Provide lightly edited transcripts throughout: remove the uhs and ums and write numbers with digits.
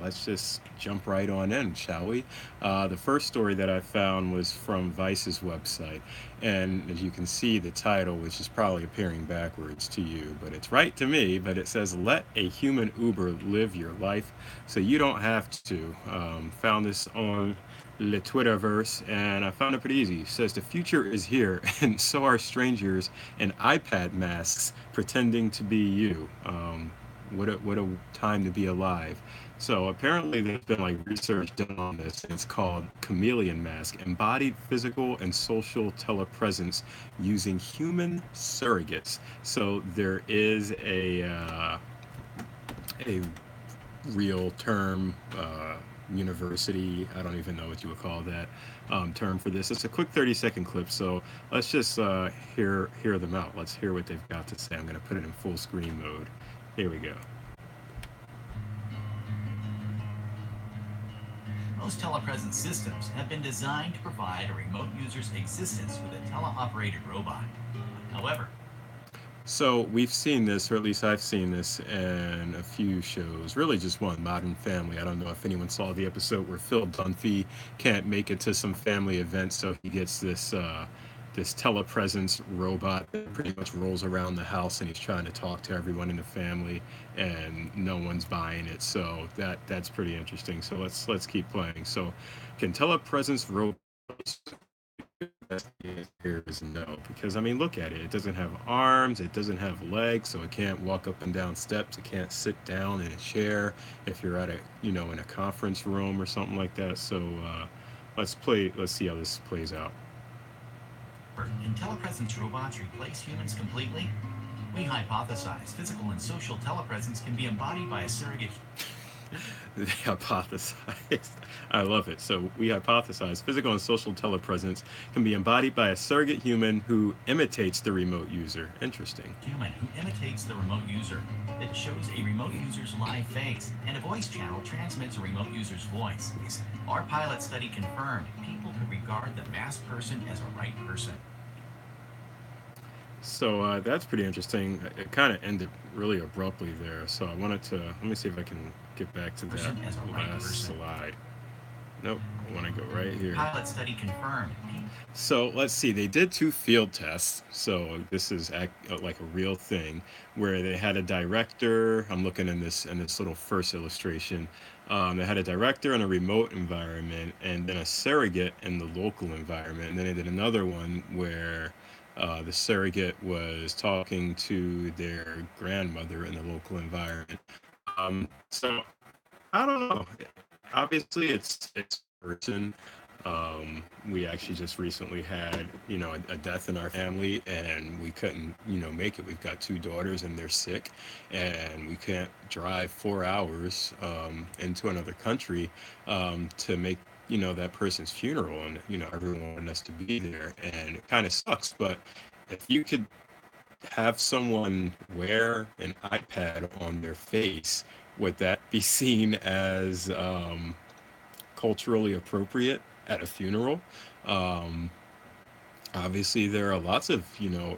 let's just jump right on in, shall we? The first story that I found was from Vice's website. And as you can see, the title, which is probably appearing backwards to you, but it's right to me, but it says, Let a Human Uber Live Your Life So You Don't Have to. Found this on the Twitterverse, and I found it pretty easy. It says, The future is here, and so are strangers in iPad masks pretending to be you. What a time to be alive. So apparently there's been like research done on this, and it's called Chameleon Mask, embodied physical and social telepresence using human surrogates. So there is a real term, university, I don't even know what you would call that term for this. It's a quick 30-second clip, so let's just hear them out. Let's hear what they've got to say. I'm going to put it in full screen mode. Here we go. Most telepresence systems have been designed to provide a remote user's existence with a teleoperated robot. However, So we've seen this, or at least I've seen this in a few shows. Really, just one, Modern Family. I don't know if anyone saw the episode where Phil Dunphy can't make it to some family event, so he gets this telepresence robot that pretty much rolls around the house, and he's trying to talk to everyone in the family, and no one's buying it. So that's pretty interesting. So let's keep playing. So, can telepresence robots here is no, because I mean, look at it. It doesn't have arms, it doesn't have legs, so it can't walk up and down steps. It can't sit down in a chair if you're at a, in a conference room or something like that. So let's play. Let's see how this plays out. can telepresence robots replace humans completely? We hypothesize physical and social telepresence can be embodied by a surrogate. They hypothesized. I love it. So we hypothesize physical and social telepresence can be embodied by a surrogate human who imitates the remote user. Interesting. Human who imitates the remote user. It shows a remote user's live face, and a voice channel transmits a remote user's voice. Our pilot study confirmed people could regard the masked person as a right person. So that's pretty interesting. It kind of ended really abruptly there. So I wanted to let me see if I can get back to that Person as a right last person. slide. Nope, I want to go right here. Pilot study confirmed. So let's see. They did two field tests. So this is like a real thing where they had a director. I'm looking in this little first illustration. They had a director in a remote environment, and then a surrogate in the local environment. And then they did another one where the surrogate was talking to their grandmother in the local environment. So I don't know. Obviously, it's person. We actually just recently had, a death in our family, and we couldn't, make it. We've got two daughters, and they're sick, and we can't drive 4 hours into another country to make, that person's funeral, and everyone wanted us to be there, and it kind of sucks. But if you could have someone wear an iPad on their face, would that be seen as culturally appropriate at a funeral? Um, Obviously, there are lots of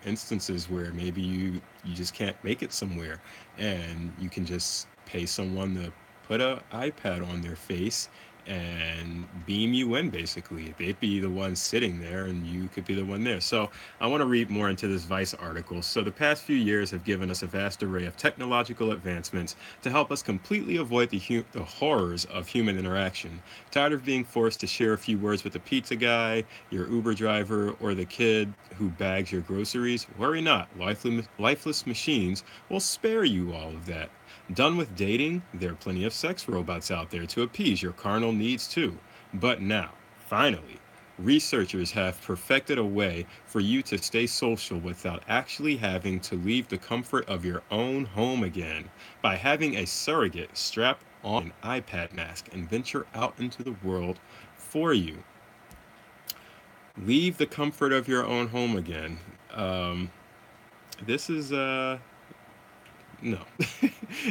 instances where maybe you just can't make it somewhere, and you can just pay someone to put a iPad on their face and beam you in. Basically, they'd be the one sitting there, and you could be the one there. So I want to read more into this Vice article. So the past few years have given us a vast array of technological advancements to help us completely avoid the horrors of human interaction. Tired of being forced to share a few words with the pizza guy, your Uber driver, or the kid who bags your groceries? Worry not. Lifeless machines will spare you all of that. Done with dating? There are plenty of sex robots out there to appease your carnal needs too. But now, finally, researchers have perfected a way for you to stay social without actually having to leave the comfort of your own home again by having a surrogate strap on an iPad mask and venture out into the world for you. Leave the comfort of your own home again. Um, this is no.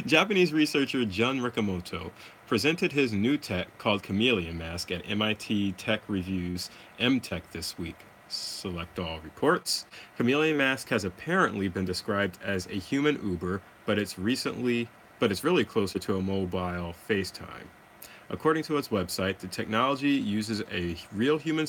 Japanese researcher Jun Rikamoto presented his new tech called Chameleon Mask at MIT Tech Review's MTech this week. Select all reports. Chameleon Mask has apparently been described as a human Uber, but it's really closer to a mobile FaceTime. According to its website, the technology uses a real human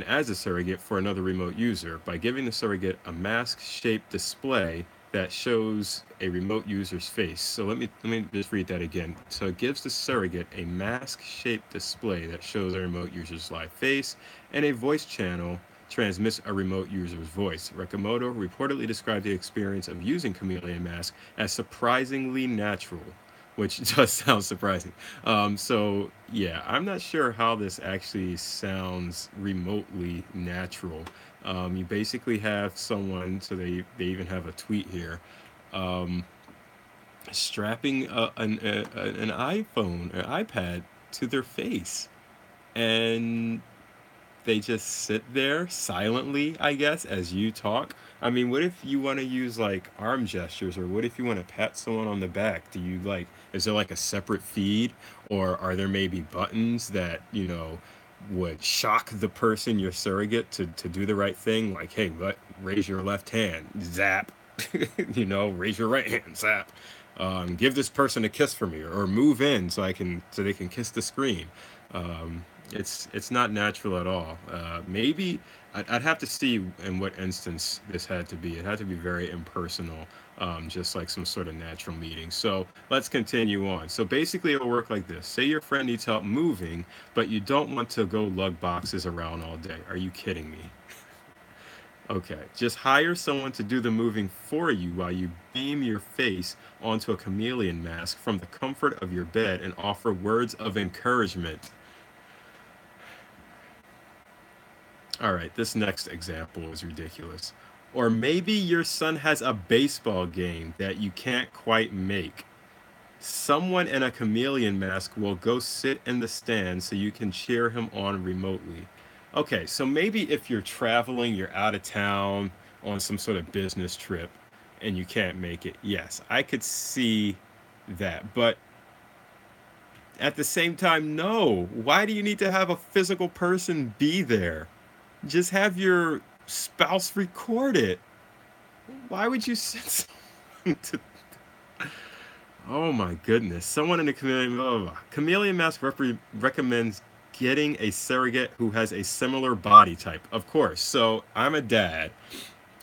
as a surrogate for another remote user by giving the surrogate a mask-shaped display that shows a remote user's face. So let me just read that again. So it gives the surrogate a mask-shaped display that shows a remote user's live face, and a voice channel transmits a remote user's voice. Rekamoto reportedly described the experience of using Chameleon Mask as surprisingly natural, which does sound surprising. So yeah, I'm not sure how this actually sounds remotely natural. You basically have someone, so they even have a tweet here, um, strapping an iPhone, an iPad to their face, and they just sit there silently, I guess, as you talk. I mean, what if you want to use like arm gestures, or what if you want to pat someone on the back? Do you like, is there like a separate feed, or are there maybe buttons that, would shock the person, your surrogate, to do the right thing? Like, hey, raise your left hand, zap, raise your right hand, zap. Give this person a kiss for me, or move in so they can kiss the screen. It's not natural at all. Maybe I'd have to see in what instance this had to be. It had to be very impersonal, just like some sort of natural meeting. So let's continue on. So basically, it'll work like this: say your friend needs help moving, but you don't want to go lug boxes around all day. Are you kidding me? Okay, just hire someone to do the moving for you while you beam your face onto a chameleon mask from the comfort of your bed and offer words of encouragement. All right, this next example is ridiculous. Or maybe your son has a baseball game that you can't quite make. Someone in a chameleon mask will go sit in the stand so you can cheer him on remotely. Okay, so maybe if you're traveling, you're out of town on some sort of business trip and you can't make it. Yes, I could see that. But at the same time, no. Why do you need to have a physical person be there? Just have your spouse record it. Why would you send someone to? Oh my goodness! Someone in the chameleon, blah, blah, blah. Chameleon Mask recommends getting a surrogate who has a similar body type. Of course. So I'm a dad.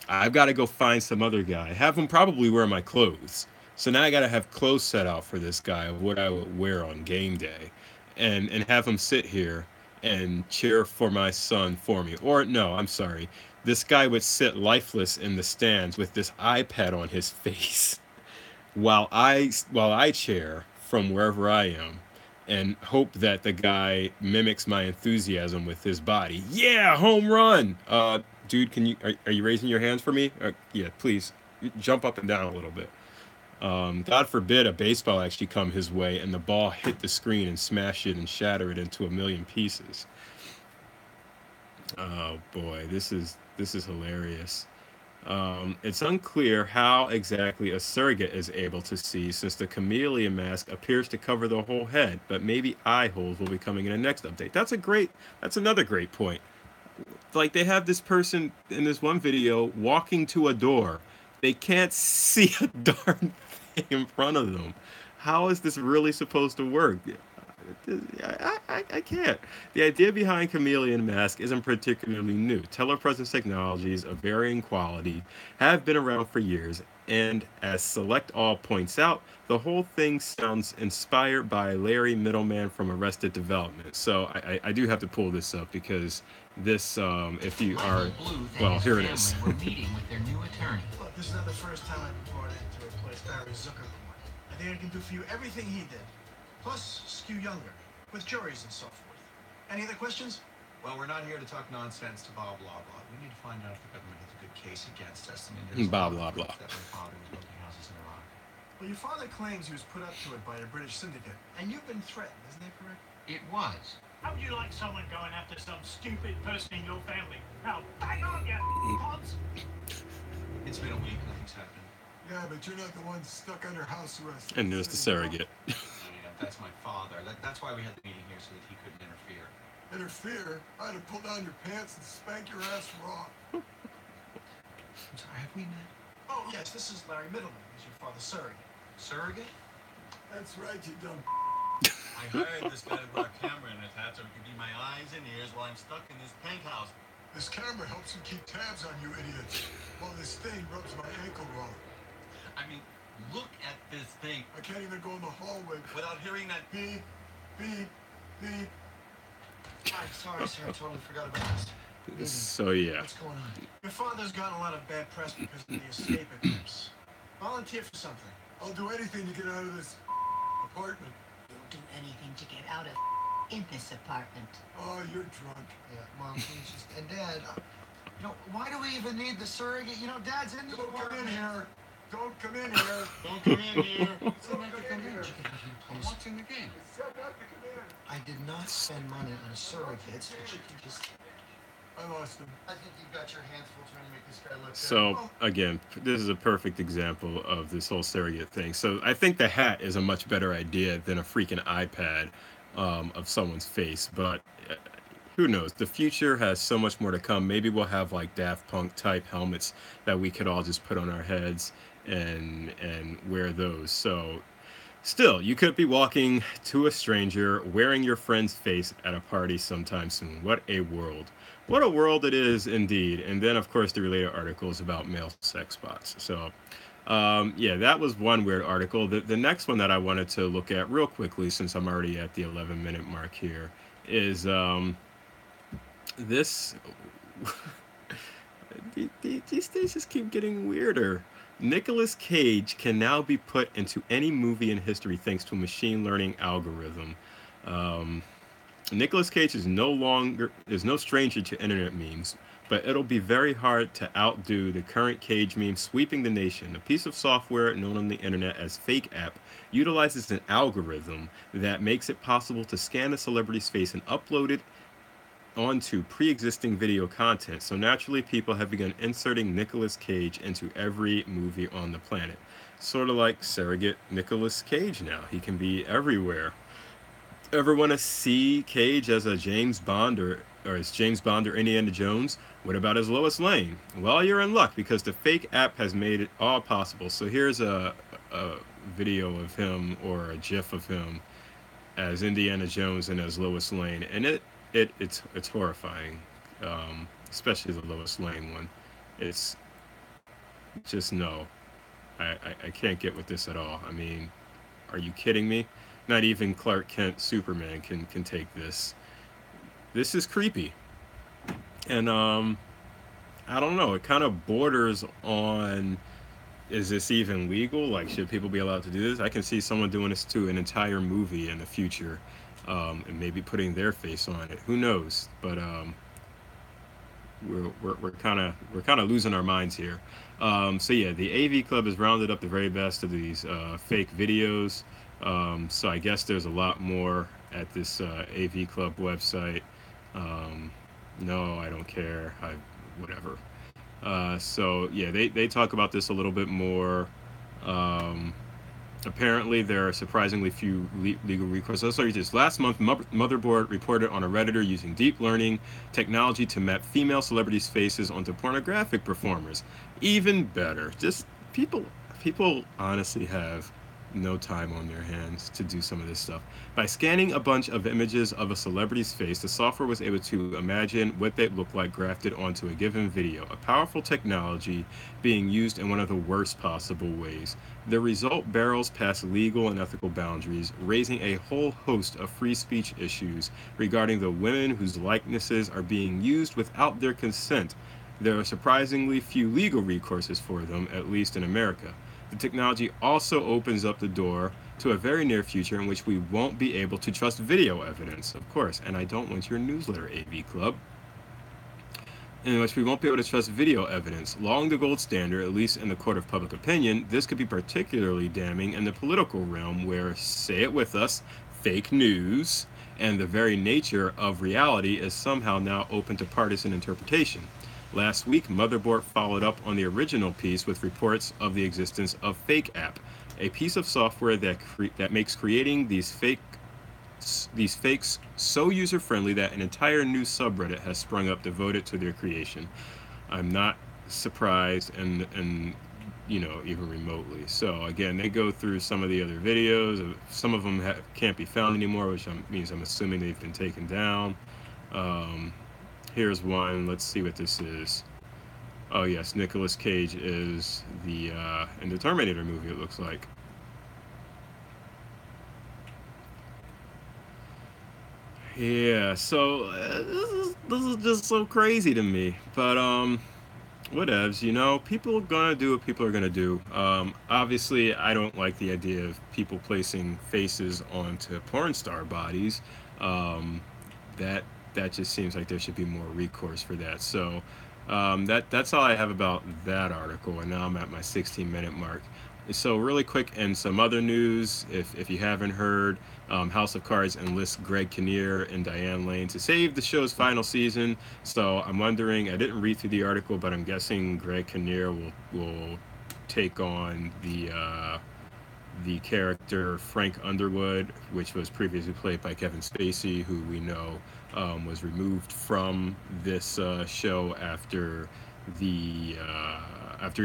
I've got to go find some other guy. Have him probably wear my clothes. So now I got to have clothes set out for this guy of what I would wear on game day, and have him sit here and cheer for my son for me. Or no, I'm sorry. This guy would sit lifeless in the stands with this iPad on his face while I chair from wherever I am, and hope that the guy mimics my enthusiasm with his body. Yeah, home run. Dude, are you raising your hands for me? Yeah, please jump up and down a little bit. God forbid a baseball actually come his way and the ball hit the screen and smash it and shatter it into a million pieces. Oh boy, this is hilarious. It's unclear how exactly a surrogate is able to see, since the chameleon mask appears to cover the whole head, but maybe eye holes will be coming in the next update. That's another great point. Like, they have this person in this one video walking to a door. They can't see a darn thing in front of them. How is this really supposed to work? I can't. The idea behind Chameleon Mask isn't particularly new. Telepresence technologies of varying quality have been around for years, and as Select All points out, the whole thing sounds inspired by Larry Middleman from Arrested Development. So I do have to pull this up because this, if you are, Michael Bluth and well, his here it is. family were meeting with their new attorney. Look, this is not the first time I've been brought in to replace Barry Zuckerberg. I think I can do for you everything he did. Plus, skew younger, with juries and so forth. Any other questions? Well, we're not here to talk nonsense to blah, blah, blah. We need to find out if the government has a good case against us. I mean, there's Blah, a blah, lot of blah. proof that my father was building houses in Iraq. Well, your father claims he was put up to it by a British syndicate, and you've been threatened, isn't that correct? It was. How would you like someone going after some stupid person in your family? Now, bang on, you odds! It's been a week, nothing's happened. Yeah, but you're not the one stuck under house arrest. And there's the surrogate. Yeah, that's my father. That's why we had the meeting here, so that he couldn't interfere. Interfere? I'd have pulled down your pants and spanked your ass raw. I'm sorry, have we met? Oh, yes, this is Larry Middleman. He's your father's surrogate. Surrogate? That's right, you dumb. I hired this guy to put a camera in his hat so it could be my eyes and ears while I'm stuck in this penthouse. This camera helps him keep tabs on you idiots, while this thing rubs my ankle raw. I mean, look at this thing I can't even go in the hallway. without hearing that. Beep, beep, beep. I'm sorry, sir. I totally forgot about this. So yeah, What's going on? Your father's gotten a lot of bad press because of the escape attempts. Volunteer for something. I'll do anything to get out of this apartment. You'll do anything to get out of in this apartment. Oh, you're drunk. Yeah, Mom, please just... And Dad, you know, why do we even need the surrogate? You know, Dad's in the Don't come in apartment. here. Don't come in here. Don't come in here. So I could come in. Would you get out here, please? What's in the game? Said not to come in. I did not spend money on a surrogate. But you can just... I lost him. I think you've got your hands full trying to make this guy look so again, this is a perfect example of this whole surrogate thing. So I think the hat is a much better idea than a freaking iPad of someone's face. But who knows? The future has so much more to come. Maybe we'll have like Daft Punk type helmets that we could all just put on our heads and wear those. So still, you could be walking to a stranger wearing your friend's face at a party sometime soon. What a world. What a world it is indeed. And then, of course, the related articles about male sex bots. So, yeah, that was one weird article. The next one that I wanted to look at real quickly, since I'm already at the 11-minute mark here, is this. These things just keep getting weirder. Nicolas Cage can now be put into any movie in history thanks to a machine learning algorithm. Nicolas Cage is no stranger to internet memes, but it'll be very hard to outdo the current Cage meme sweeping the nation. A piece of software known on the internet as Fake App utilizes an algorithm that makes it possible to scan a celebrity's face and upload it onto pre-existing video content. So naturally, people have begun inserting Nicolas Cage into every movie on the planet. Sort of like surrogate Nicolas Cage now. He can be everywhere. Ever want to see Cage as a James Bond or as James Bond or Indiana Jones? What about as Lois Lane? Well, you're in luck because the Fake App has made it all possible. So here's a video of him or a GIF of him as Indiana Jones and as Lois Lane, and it's horrifying, especially the Lois Lane one. It's just no, I can't get with this at all. I mean, are you kidding me? Not even Clark Kent Superman can take this. This is creepy. And I don't know, it kind of borders on, is this even legal? Like, should people be allowed to do this? I can see someone doing this to an entire movie in the future, and maybe putting their face on it. Who knows? But we're kind of losing our minds here. So yeah, the AV Club has rounded up the very best of these fake videos. So I guess there's a lot more at this AV Club website. No, I don't care. Whatever. So yeah, they talk about this a little bit more. Apparently, there are surprisingly few legal recourse. Let's start with this. Last month, Motherboard reported on a Redditor using deep learning technology to map female celebrities' faces onto pornographic performers. Even better. Just people honestly have no time on their hands to do some of this stuff. By scanning a bunch of images of a celebrity's face, the software was able to imagine what they'd look like grafted onto a given video, a powerful technology being used in one of the worst possible ways. The result barrels past legal and ethical boundaries, raising a whole host of free speech issues regarding the women whose likenesses are being used without their consent. There are surprisingly few legal recourses for them, at least in America. The technology also opens up the door to a very near future in which we won't be able to trust video evidence, of course, and I don't want your newsletter, AV Club, in which we won't be able to trust video evidence. Long the gold standard, at least in the court of public opinion, this could be particularly damning in the political realm where, say it with us, fake news and the very nature of reality is somehow now open to partisan interpretation. Last week, Motherboard followed up on the original piece with reports of the existence of Fake App, a piece of software that makes creating these fakes so user-friendly that an entire new subreddit has sprung up devoted to their creation. I'm not surprised, and even remotely. So again, they go through some of the other videos. Some of them can't be found anymore, which means I'm assuming they've been taken down. Um, Here's one. Let's see what this is. Oh yes, Nicolas Cage is in the Terminator movie, it looks like. Yeah, so this is just so crazy to me. But whatevs, people are gonna do what people are gonna do. Obviously, I don't like the idea of people placing faces onto porn star bodies. Um, that that just seems like there should be more recourse for that. So that's all I have about that article, and now I'm at my 16-minute mark. So really quick, and some other news, if you haven't heard, House of Cards enlists Greg Kinnear and Diane Lane to save the show's final season. So I'm wondering, I didn't read through the article, but I'm guessing Greg Kinnear will take on the character Frank Underwood, which was previously played by Kevin Spacey, who we know was removed from this show after he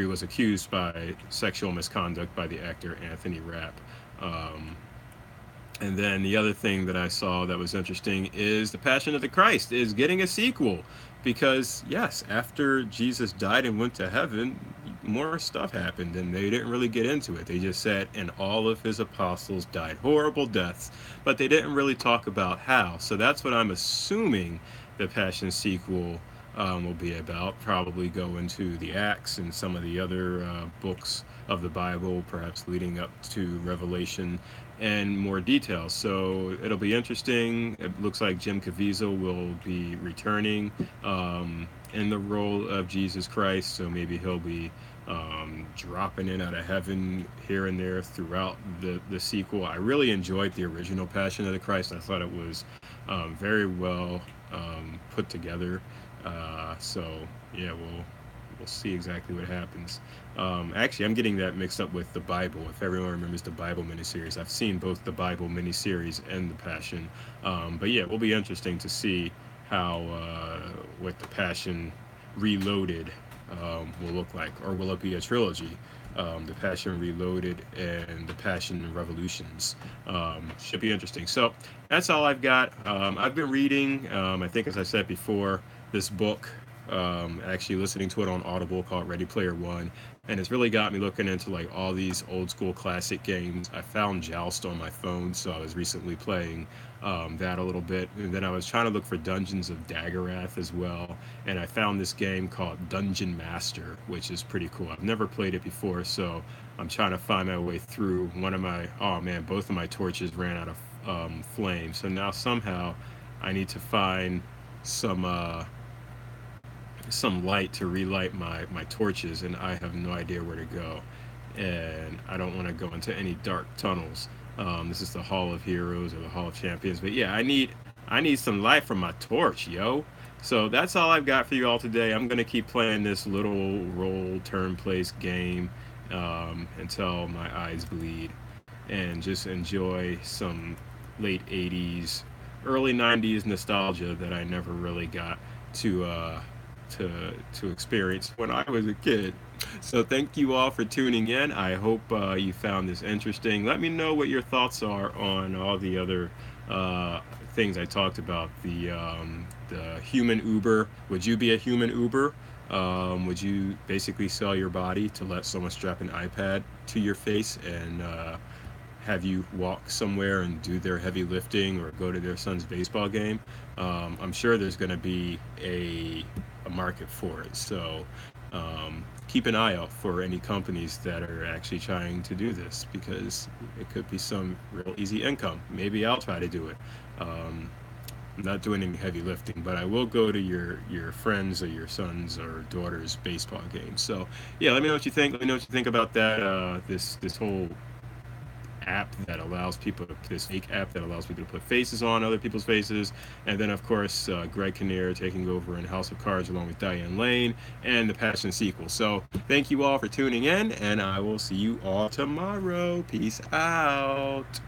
was accused by sexual misconduct by the actor Anthony Rapp. And then the other thing that I saw that was interesting is The Passion of the Christ is getting a sequel, because yes, after Jesus died and went to heaven, more stuff happened, and they didn't really get into it. They just said, and all of his apostles died horrible deaths, but they didn't really talk about how. So that's what I'm assuming the Passion sequel will be about. Probably go into the Acts and some of the other books of the Bible, perhaps leading up to Revelation, and more details. So it'll be interesting. It looks like Jim Caviezel will be returning in the role of Jesus Christ, so maybe he'll be dropping in out of heaven here and there throughout the sequel. I really enjoyed the original Passion of the Christ. I thought it was very well put together. So yeah, we'll see exactly what happens. Actually, I'm getting that mixed up with the Bible. If everyone remembers the Bible miniseries, I've seen both the Bible miniseries and the Passion. But yeah, it will be interesting to see how what the Passion Reloaded will look like, or will it be a trilogy? The Passion Reloaded and the Passion Revolutions. Should be interesting. So that's all I've got. I've been reading, I think as I said before, this book, actually listening to it on Audible, called Ready Player One, and it's really got me looking into like all these old school classic games. I found Joust on my phone, so I was recently playing that a little bit, and then I was trying to look for Dungeons of Daggerath as well, and I found this game called Dungeon Master, which is pretty cool. I've never played it before, so I'm trying to find my way through. Both of my torches ran out of flame, so now somehow I need to find some light to relight my torches, and I have no idea where to go, and I don't want to go into any dark tunnels. This is the Hall of Heroes or the Hall of Champions, but yeah, I need some light from my torch, yo. So that's all I've got for you all today. I'm gonna keep playing this little roll turn place game until my eyes bleed, and just enjoy some late 80s, early 90s nostalgia that I never really got to experience when I was a kid. So thank you all for tuning in. I hope you found this interesting. Let me know what your thoughts are on all the other things I talked about. The human Uber. Would you be a human Uber? Would you basically sell your body to let someone strap an iPad to your face and have you walk somewhere and do their heavy lifting, or go to their son's baseball game? I'm sure there's going to be a market for it. So keep an eye out for any companies that are actually trying to do this, because it could be some real easy income. Maybe I'll try to do it. I'm not doing any heavy lifting, but I will go to your friends or your sons or daughters' baseball games. So yeah, let me know what you think. Let me know what you think about that. This whole app that allows people to, this fake app that allows people to put faces on other people's faces, and then of course Greg Kinnear taking over in House of Cards along with Diane Lane, and the Passion sequel. So thank you all for tuning in, and I will see you all tomorrow. Peace out.